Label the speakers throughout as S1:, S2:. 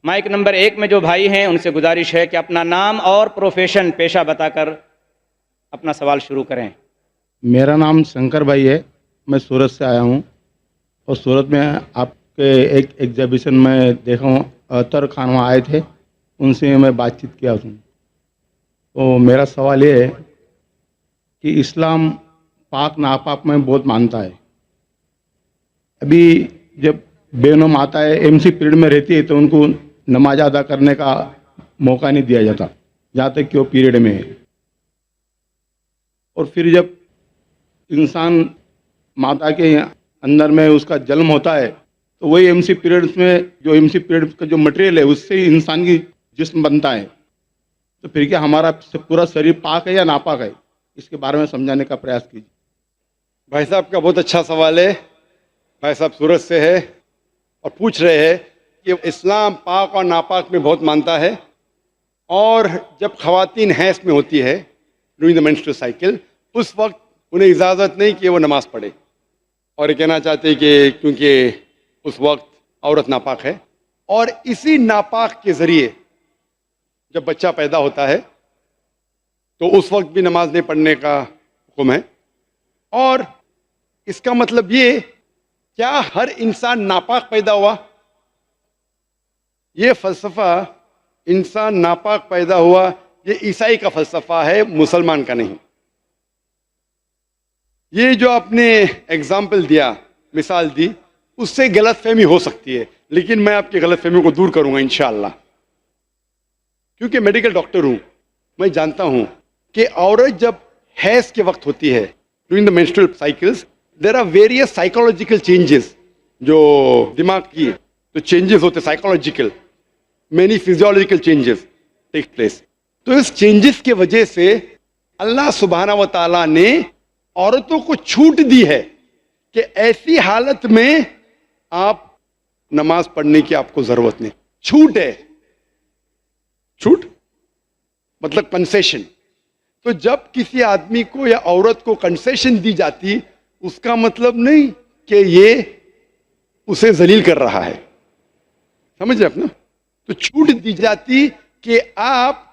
S1: Mic number 1 میں جو بھائی ہیں ان سے گزارش ہے کہ اپنا نام اور پروفیشن پیشہ بتا کر اپنا سوال شروع کریں۔
S2: میرا نام شنکر بھائی ہے، میں سورت سے آیا ہوں، اور سورت میں آپ کے ایک ایگزیبیشن میں دیکھا ہوں، اطہر خان وہاں آئے تھے، ان سے میں بات چیت کیا ہوں۔ تو میرا سوال یہ ہے کہ اسلام پاک ناپاک میں بہت مانتا ہے۔ ابھی جب بینم آتا ہے، ایم سی پیریڈ میں رہتی ہے، تو ان کو نماز ادا کرنے کا موقع نہیں دیا جاتا جہاں تک کہ وہ پیریڈ میں ہے۔ اور پھر جب انسان ماتا کے اندر میں اس کا جنم ہوتا ہے، تو وہی ایم سی پیریڈ میں جو ایم سی پیریڈ کا جو مٹیریل ہے اس سے انسان کی جسم بنتا ہے۔ تو پھر کیا ہمارا پورا شریر پاک ہے یا ناپاک ہے؟ اس کے بارے میں سمجھانے کا پریاس کیجیے۔
S3: بھائی صاحب کا بہت اچھا سوال ہے۔ بھائی صاحب سورت سے ہے اور پوچھ رہے ہیں کہ اسلام پاک اور ناپاک میں بہت مانتا ہے، اور جب خواتین حیض میں ہوتی ہے ڈیورنگ دا مینسٹرل سائیکل، اس وقت انہیں اجازت نہیں کہ وہ نماز پڑھے، اور یہ کہنا چاہتے ہیں کہ کیونکہ اس وقت عورت ناپاک ہے، اور اسی ناپاک کے ذریعے جب بچہ پیدا ہوتا ہے تو اس وقت بھی نماز نہیں پڑھنے کا حکم ہے۔ اور اس کا مطلب یہ، کیا ہر انسان ناپاک پیدا ہوا؟ یہ فلسفہ انسان ناپاک پیدا ہوا یہ عیسائی کا فلسفہ ہے، مسلمان کا نہیں۔ یہ جو آپ نے ایگزامپل دیا، مثال دی، اس سے غلط فہمی ہو سکتی ہے، لیکن میں آپ کی غلط فہمی کو دور کروں گا انشاءاللہ۔ کیونکہ میڈیکل ڈاکٹر ہوں، میں جانتا ہوں کہ عورت جب حیض کے وقت ہوتی ہے during the menstrual cycles, there are various psychological changes, جو دماغ کی جو چینجز ہوتے psychological, many physiological changes take place. تو اس چینجز کی وجہ سے اللہ سبحانہ و تعالیٰ نے عورتوں کو چھوٹ دی ہے کہ ایسی حالت میں آپ نماز پڑھنے کی آپ کو ضرورت نہیں، چھوٹ ہے۔ چھوٹ مطلب کنسیشن۔ تو جب کسی آدمی کو یا عورت کو کنسیشن دی جاتی، اس کا مطلب نہیں کہ یہ اسے ذلیل کر رہا ہے، سمجھ رہے اپنا؟ تو چھوٹ دی جاتی کہ آپ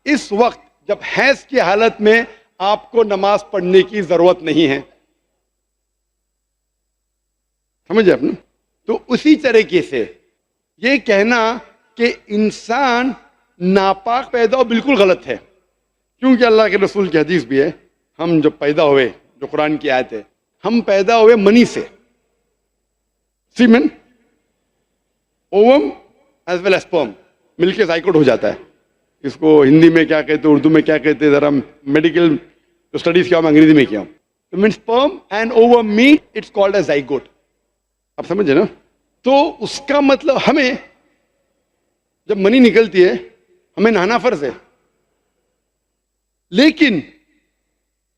S3: اس وقت جب حیض کی حالت میں آپ کو نماز پڑھنے کی ضرورت نہیں ہے، سمجھ رہے اپنا؟ تو اسی طریقے سے یہ کہنا کہ انسان ناپاک پیدا ہو بالکل غلط ہے، کیونکہ اللہ کے رسول کی حدیث بھی ہے، ہم جب پیدا ہوئے، جو قرآن کی آیت ہے، ہم پیدا ہوئے منی سے، semen, ovum as well as sperm, مل کے زائگوٹ ہو جاتا ہے۔ اس کو ہندی میں کیا کہتے، اردو میں کیا کہتے، ذرا میڈیکل اسٹڈیز کیا، میں انگریزی میں کیا ہوں، تو مین sperm and ovum meet, it's called as zygote. آپ سمجھے نا؟ تو اس کا مطلب ہمیں جب منی نکلتی ہے ہمیں نہانا فرض ہے، لیکن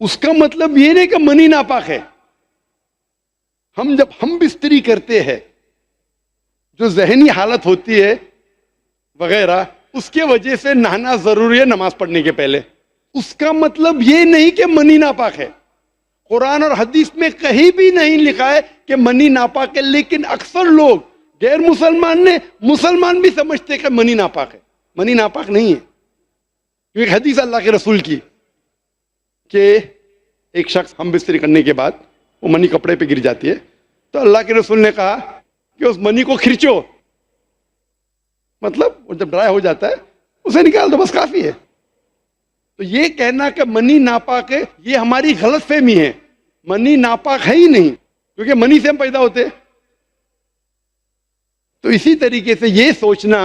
S3: اس کا مطلب یہ نہیں کہ منی ناپاک ہے۔ جب ہم بستری کرتے ہیں، جو ذہنی حالت ہوتی ہے وغیرہ، اس کے وجہ سے نہانا ضروری ہے نماز پڑھنے کے پہلے، اس کا مطلب یہ نہیں کہ منی ناپاک ہے۔ قرآن اور حدیث میں کہیں بھی نہیں لکھا ہے کہ منی ناپاک ہے، لیکن اکثر لوگ غیر مسلمان بھی سمجھتے ہیں کہ منی ناپاک ہے۔ منی ناپاک نہیں ہے، ایک حدیث اللہ کے رسول کی کہ ایک شخص ہم بستری کرنے کے بعد وہ منی کپڑے پہ گر جاتی ہے، تو اللہ کے رسول نے کہا کہ اس منی کو کھرچو، مطلب وہ جب ڈرائی ہو جاتا ہے اسے نکال دو، بس کافی ہے۔ تو یہ کہنا کہ منی ناپاک ہے، یہ ہماری غلط فہمی ہے۔ منی ناپاک ہے ہی نہیں، کیونکہ منی سے ہم پیدا ہوتے۔ تو اسی طریقے سے یہ سوچنا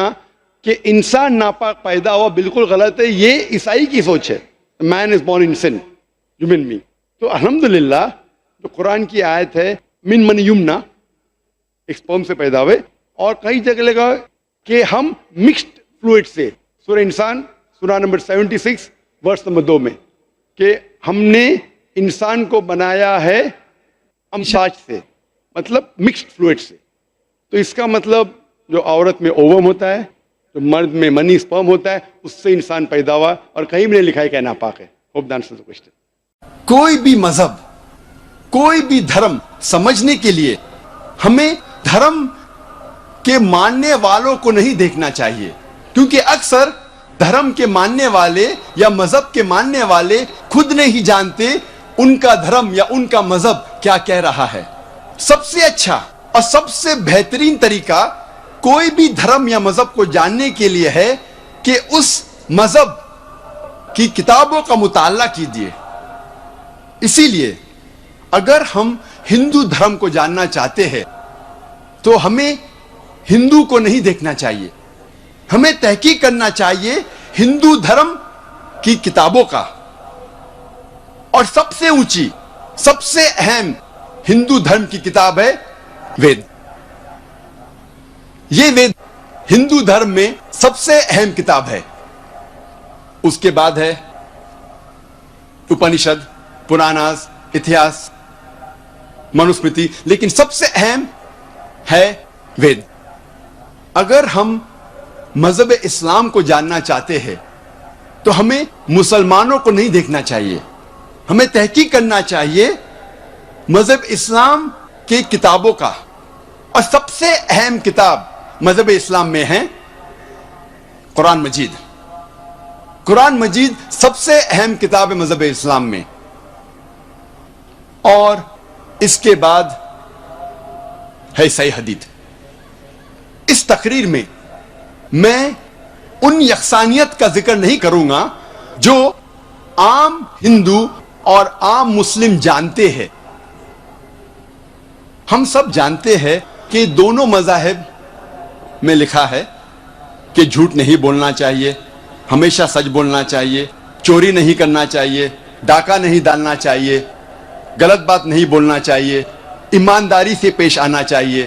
S3: کہ انسان ناپاک پیدا ہوا بالکل غلط ہے، یہ عیسائی کی سوچ ہے، man is born in sin, human being. تو الحمدللہ جو قرآن کی آیت ہے من من یمنا، ایک سپرم سے پیدا ہوئے، اور کئی جگہ لگا کہ ہم مکسڈ فلوئڈ سے، سورہ انسان سورہ نمبر 76 ورس نمبر 2 میں، کہ ہم نے انسان کو بنایا ہے امشاج سے، مطلب مکسڈ فلوئڈ سے۔ تو اس کا مطلب جو عورت میں اووم ہوتا ہے، جو مرد میں منی سپرم ہوتا ہے، اس سے انسان پیدا ہوا، اور کہیں بھی نہیں لکھا ہے کہ ناپاک ہے۔ Hope the answers the question.
S4: کوئی بھی مذہب، کوئی بھی دھرم سمجھنے کے لیے ہمیں دھرم
S3: کے ماننے والوں کو نہیں دیکھنا چاہیے، کیونکہ اکثر دھرم کے ماننے والے یا مذہب کے ماننے والے خود نہیں جانتے ان کا دھرم یا ان کا مذہب کیا کہہ رہا ہے۔ سب سے اچھا اور سب سے بہترین طریقہ کوئی بھی دھرم یا مذہب کو جاننے کے لیے ہے کہ اس مذہب کی کتابوں کا مطالعہ کیجیے۔ اسی لیے اگر ہم ہندو دھرم کو جاننا چاہتے ہیں تو ہمیں ہندو کو نہیں دیکھنا چاہیے، ہمیں تحقیق کرنا چاہیے ہندو دھرم کی کتابوں کا۔ اور سب سے اونچی، سب سے اہم ہندو دھرم کی کتاب ہے وید۔ یہ وید ہندو دھرم میں سب سے اہم کتاب ہے۔ اس کے بعد ہے اپنشد، پراناز، اتہاس، منوسمرتی، لیکن سب سے اہم ہے وید۔ اگر ہم مذہب اسلام کو جاننا چاہتے ہیں تو ہمیں مسلمانوں کو نہیں دیکھنا چاہیے، ہمیں تحقیق کرنا چاہیے مذہب اسلام کی کتابوں کا۔ اور سب سے اہم کتاب مذہب اسلام میں ہے قرآن مجید۔ قرآن مجید سب سے اہم کتاب ہے مذہب اسلام میں۔ اور اس کے بعد ہے صحیح حدیث۔ اس تقریر میں میں ان یکسانیت کا ذکر نہیں کروں گا جو عام ہندو اور عام مسلم جانتے ہیں۔ ہم سب جانتے ہیں کہ دونوں مذاہب میں لکھا ہے کہ جھوٹ نہیں بولنا چاہیے، ہمیشہ سچ بولنا چاہیے، چوری نہیں کرنا چاہیے، ڈاکہ نہیں ڈالنا چاہیے، غلط بات نہیں بولنا چاہیے، ایمانداری سے پیش آنا چاہیے۔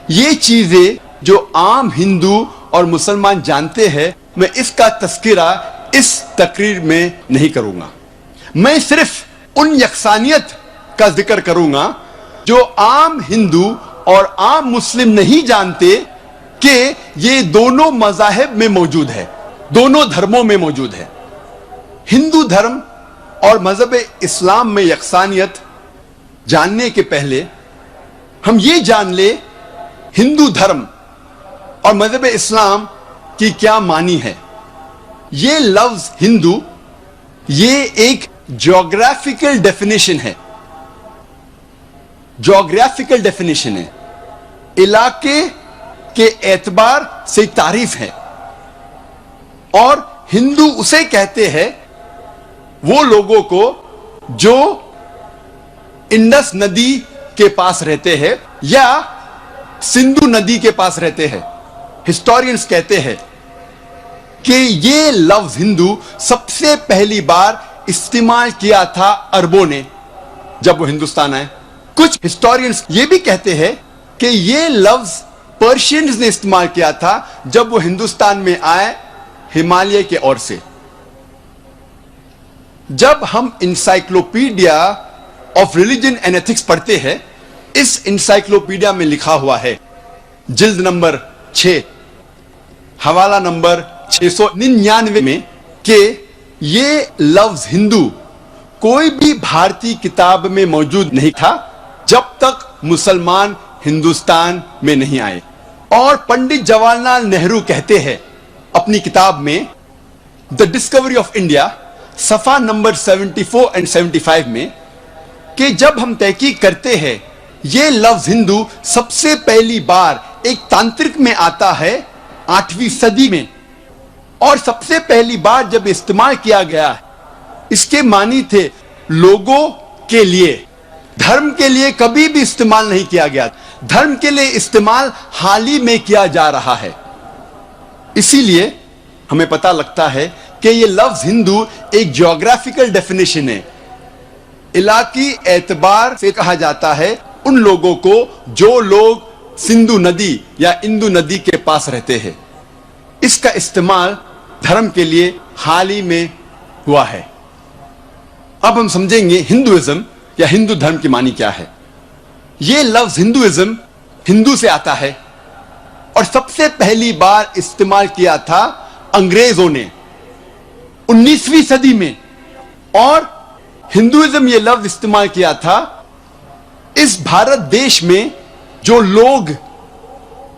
S3: یہ چیزیں جو عام ہندو اور مسلمان جانتے ہیں، میں اس کا تذکرہ اس تقریر میں نہیں کروں گا۔ میں صرف ان یکسانیت کا ذکر کروں گا جو عام ہندو اور عام مسلم نہیں جانتے کہ یہ دونوں مذاہب میں موجود ہے، دونوں دھرموں میں موجود ہے۔ ہندو دھرم اور مذہب اسلام میں یکسانیت جاننے کے پہلے ہم یہ جان لیں ہندو دھرم اور مذہب اسلام کی کیا معنی ہے۔ یہ لفظ ہندو یہ ایک جغرافیکل ڈیفینیشن ہے، جغرافیکل ڈیفینیشن ہے، علاقے کے اعتبار سے تعریف ہے۔ اور ہندو اسے کہتے ہیں وہ لوگوں کو جو انڈس ندی کے پاس رہتے ہیں یا سندھو ندی کے پاس رہتے ہیں۔ ہسٹورینز کہتے ہیں کہ یہ لفظ ہندو سب سے پہلی بار استعمال کیا تھا عربوں نے جب وہ ہندوستان آئے۔ کچھ ہسٹورینز یہ بھی کہتے ہیں کہ یہ لفظ پرشینز نے استعمال کیا تھا جب وہ ہندوستان میں آئے ہمالیہ کے اور سے۔ جب ہم encyclopaedia of religion and ethics پڑھتے ہیں، اس انسائکلوپیڈیا میں لکھا ہوا ہے جلد نمبر 6 حوالہ نمبر 699 میں کہ یہ لفظ ہندو کوئی بھی بھارتی کتاب میں موجود نہیں تھا جب تک مسلمان ہندوستان میں نہیں آئے۔ اور پنڈت جواہر لال نہرو کہتے ہیں اپنی کتاب میں دا ڈسکوری آف انڈیا صفحہ نمبر 74 اور 75 میں کہ جب ہم تحقیق کرتے ہیں یہ لفظ ہندو سب سے پہلی بار ایک تانترک میں آتا ہے 8ویں صدی میں، اور سب سے پہلی بار جب استعمال کیا گیا اس کے معنی تھے لوگوں کے لیے، دھرم کے لیے کبھی بھی استعمال نہیں کیا گیا، دھرم کے لیے استعمال حال ہی میں کیا جا رہا ہے۔ اسی لیے ہمیں پتہ لگتا ہے کہ یہ لفظ ہندو ایک جغرافیکل ڈیفینیشن ہے، علاقائی اعتبار سے کہا جاتا ہے ان لوگوں کو جو لوگ سندھو ندی یا اندو ندی کے پاس رہتے ہیں۔ اس کا استعمال دھرم کے لیے حال ہی میں ہوا ہے۔ اب ہم سمجھیں گے ہندوازم یا ہندو دھرم کی معنی کیا ہے۔ یہ لفظ ہندوازم ہندو سے آتا ہے اور سب سے پہلی بار استعمال کیا تھا انگریزوں نے 19ویں صدی میں، اور ہندوازم یہ لفظ استعمال کیا تھا اس بھارت دیش میں جو لوگ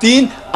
S3: 3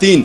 S3: 3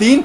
S3: 3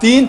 S3: 3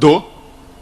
S3: 2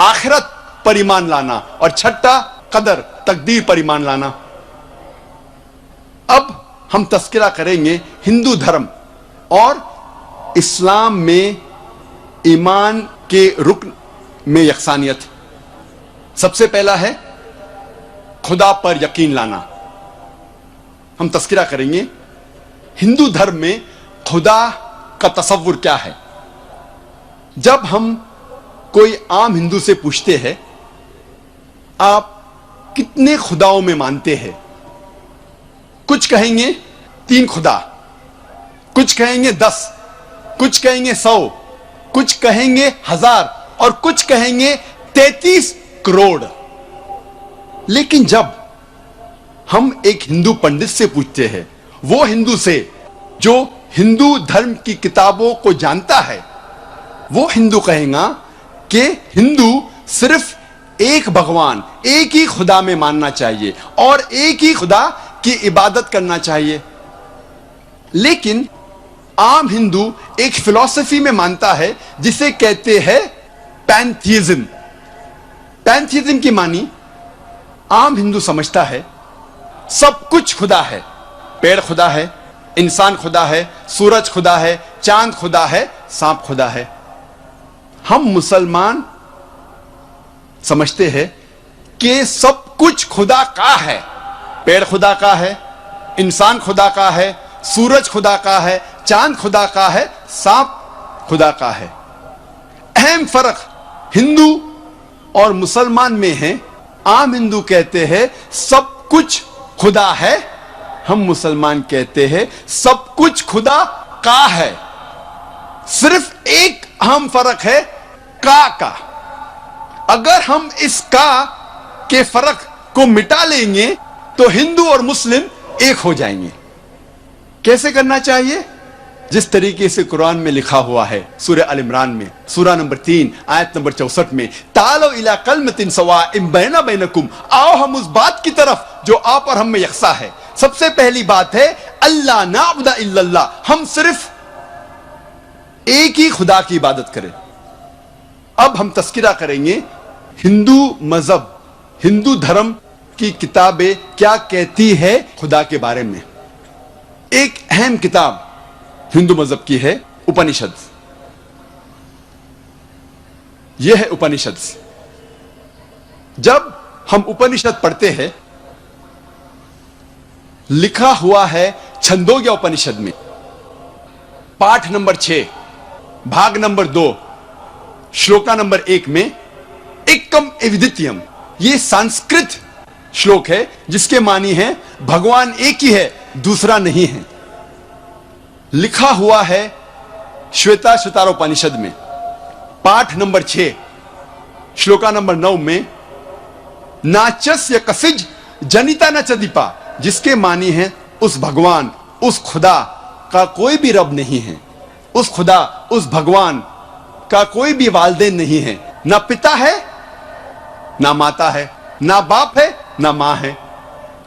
S3: آخرت پر ایمان لانا، اور چھٹا قدر تقدیر پر ایمان لانا۔ اب ہم تذکرہ کریں گے ہندو دھرم اور اسلام میں ایمان کے رکن میں یکسانیت۔ سب سے پہلا ہے خدا پر یقین لانا۔ ہم تذکرہ کریں گے ہندو دھرم میں خدا کا تصور کیا ہے۔ جب ہم کوئی عام ہندو سے پوچھتے ہیں آپ کتنے خداؤں میں مانتے ہیں، کچھ کہیں گے 3 خدا، کچھ کہیں گے 10، کچھ کہیں گے 100، کچھ کہیں گے 1000 اور کچھ کہیں گے 33 کروڑ۔ لیکن جب ہم ایک ہندو پنڈت سے پوچھتے ہیں، وہ ہندو سے جو ہندو دھرم کی کتابوں کو جانتا ہے، وہ ہندو کہے گا کہ ہندو صرف ایک بھگوان، ایک ہی خدا میں ماننا چاہیے اور ایک ہی خدا کی عبادت کرنا چاہیے۔ لیکن عام ہندو ایک فلسفی میں مانتا ہے جسے کہتے ہیں پینتھیزم۔ پینتھیزم کی معنی عام ہندو سمجھتا ہے سب کچھ خدا ہے، پیڑ خدا ہے، انسان خدا ہے، سورج خدا ہے، چاند خدا ہے، سانپ خدا ہے۔ ہم مسلمان سمجھتے ہیں کہ سب کچھ خدا کا ہے، پیڑ خدا کا ہے، انسان خدا کا ہے، سورج خدا کا ہے، چاند خدا کا ہے، سانپ خدا کا ہے۔ اہم فرق ہندو اور مسلمان میں ہے، عام ہندو کہتے ہیں سب کچھ خدا ہے، ہم مسلمان کہتے ہیں سب کچھ خدا کا ہے۔ صرف ایک اہم فرق ہے کا۔ اگر ہم اس کا کے فرق کو مٹا لیں گے تو ہندو اور مسلم ایک ہو جائیں گے۔ کیسے کرنا چاہیے؟ جس طریقے سے قرآن میں لکھا ہوا ہے سورہ ال عمران میں، سورہ نمبر 3 آیت نمبر 64 میں، تعالوا الی کلمۃ سواء بیننا بینکم، آؤ ہم اس بات کی طرف جو آپ اور ہم میں یکساں ہے۔ سب سے پہلی بات ہے اللہ نعبد الا اللہ، ہم صرف ایک ہی خدا کی عبادت کریں۔ اب ہم تذکرہ کریں گے ہندو مذہب، ہندو دھرم کی کتابیں کیا کہتی ہے خدا کے بارے میں۔ ایک اہم کتاب ہندو مذہب کی ہے اپنشد۔ یہ ہے اپنشد۔ جب ہم اپنشد پڑھتے ہیں، لکھا ہوا ہے چھندوگیا اپنشد میں پاٹھ نمبر 6 بھاگ نمبر 2 شلوکا نمبر 1 میں ایکم ایودتیم، یہ سنسکرت شلوک ہے جس کے معنی ہے بھگوان ایک ہی ہے، دوسرا نہیں ہے۔ لکھا ہوا ہے شویتا شتارا اپنشد میں پاٹھ نمبر 6 شلوکا نمبر 9 میں ناچسیہ کسج جنیتا نچ دیپا، جس کے معنی ہے اس بھگوان، اس خدا کا کوئی بھی رب نہیں ہے، اس خدا، اس بھگوان کا کوئی بھی والدین نہیں ہے، نہ پتا ہے نہ ماتا ہے، نہ باپ ہے نہ ماں ہے،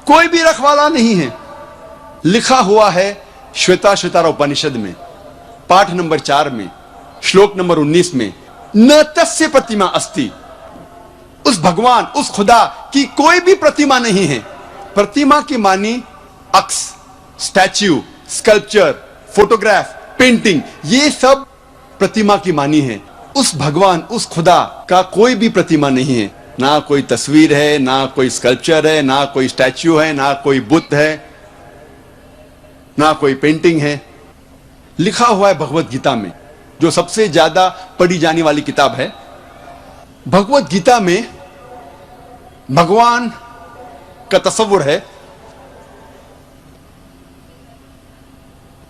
S3: کوئی بھی رکھوالا نہیں ہے۔ لکھا ہوا ہے شویتا شتارا اپنشد میں پاٹھ نمبر 4 میں شلوک نمبر 19 میں نہ تسیہ پرتیما استی، اس بھگوان، اس خدا کی کوئی بھی پرتیما نہیں ہے۔ پرتیما کی معنی عکس، سٹیچو، اسکلپچر، فوٹوگراف، پینٹنگ، یہ سب پرتیما کی معنی ہے۔ اس بھگوان، اس خدا کا کوئی بھی پرتیما نہیں ہے، نہ کوئی تصویر ہے، نہ کوئی اسکلپچر ہے، نہ کوئی سٹیچو ہے، نہ کوئی بت ہے، نہ کوئی پینٹنگ ہے۔ لکھا ہوا ہے بھگوت گیتا میں، جو سب سے زیادہ پڑھی جانے والی کتاب ہے۔ بھگوت گیتا میں بھگوان کا تصور ہے۔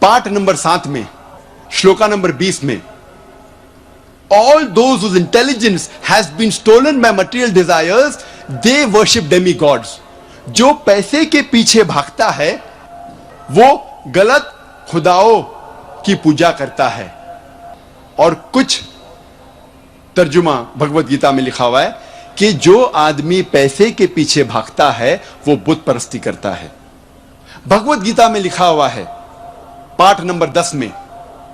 S3: پاٹ نمبر 7 میں شلوکا نمبر 20 میں all those whose intelligence has been stolen by material desires they worship demigods، جو پیسے کے پیچھے بھاگتا ہے وہ غلط خداؤں کی پوجا کرتا ہے۔ اور کچھ ترجمہ بھگوت گیتا میں لکھا ہوا ہے کہ جو آدمی پیسے کے پیچھے بھاگتا ہے وہ بت پرستی کرتا ہے۔ بھگوت گیتا میں لکھا ہوا ہے پاٹھ نمبر 10 میں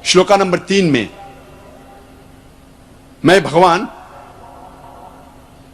S3: شلوکا نمبر 3 میں میں بھگوان